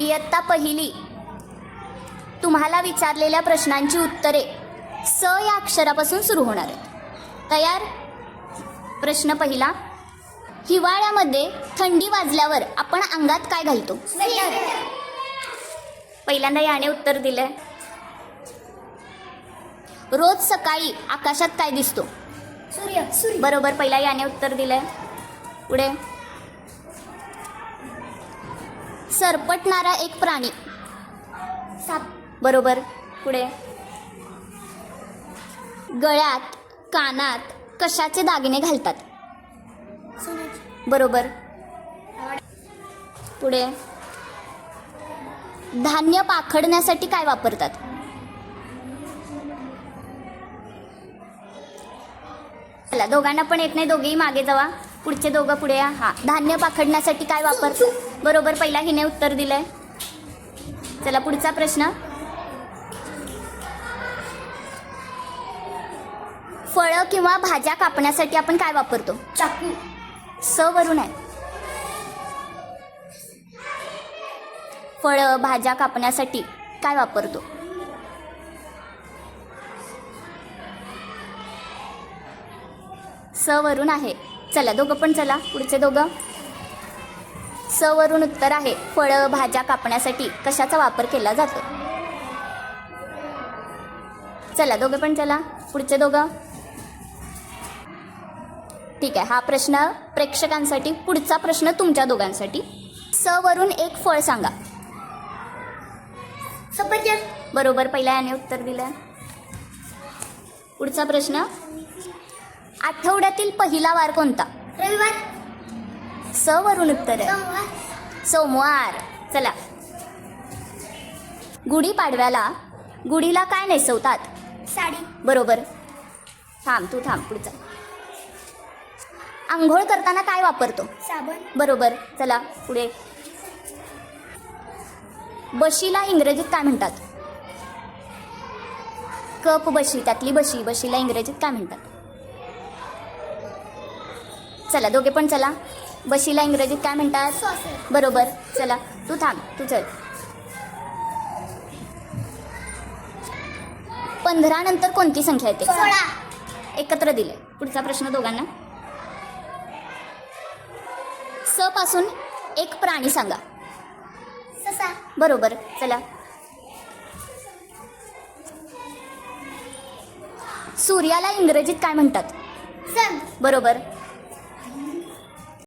इयत्ता पहिली तुम्हाला विचारलेल्या प्रश्नांची उत्तरे स या अक्षरापासून सुरू होणार आहेत. तयार? प्रश्न पहिला. हिवाळ्यामध्ये थंडी वाजल्यावर आपण अंगात काय घालतो? पहिल्यांदा याने उत्तर दिलंय. रोज सकाळी आकाशात काय दिसतो? सूर्य. बरोबर, पहिला याने उत्तर दिलंय. पुढे. सरपटणारा एक प्राणी. साप. बरोबर. पुढे. गळ्यात कानात कशाचे दागिने घालतात? सोन्याची. बरोबर. पुढे. धान्य पाखडण्यासाठी काय वापरतात? चला, दोघांना पण येत नाही, दोघेही मागे जावा. पुढचे दोघं पुढे या. हा, धान्य पाखडण्यासाठी काय वापरतात? बरोबर, पहिला हिने उत्तर दिलंय. चला, पुढचा प्रश्न. फळं किंवा भाज्या कापण्यासाठी आपण काय वापरतो? चाकू. स वरून आहे. फळं भाज्या कापण्यासाठी काय वापरतो? स वरून आहे. चला, दोघं पण चला, पुढचे दोघं. स वरून उत्तर आहे. फळं भाज्या कापण्यासाठी कशाचा वापर केला जातो? चला, दोघं पण चला, पुढचे दोघं. ठीक आहे, हा प्रश्न प्रेक्षकांसाठी. पुढचा प्रश्न तुमच्या दोघांसाठी. स वरून एक फळ सांगा. सफरचंद. बरोबर, पहिला याने उत्तर दिलं. पुढचा प्रश्न. आठवड्यातील पहिला वार कोणता? रविवार. स वरून उत्तर आहे. सोमवार. सोमवार. चला. गुढीपाडव्याला गुढीला काय नेसवतात? साडी. बरोबर. थांब, तू थांब, पुढचा. आंघोळ करताना काय वापरतो? साबण. बरोबर. चला, पुढे. बशीला इंग्रजीत काय म्हणतात? कप बशी, त्यातली बशी. बशीला इंग्रजीत काय म्हणतात? चला, दोघे पण चला. बशीला इंग्रजीत काय म्हणतात? सॉसर. बरोबर. चला, तू थांब, तू चल. 15 नंतर कोणती संख्या येते? 16. एकत्र दिले. पुढचा प्रश्न दोघांना. स पासून एक प्राणी सांगा. ससा. बरोबर. चला. सूर्याला इंग्रजीत काय म्हणतात? सन. बरोबर.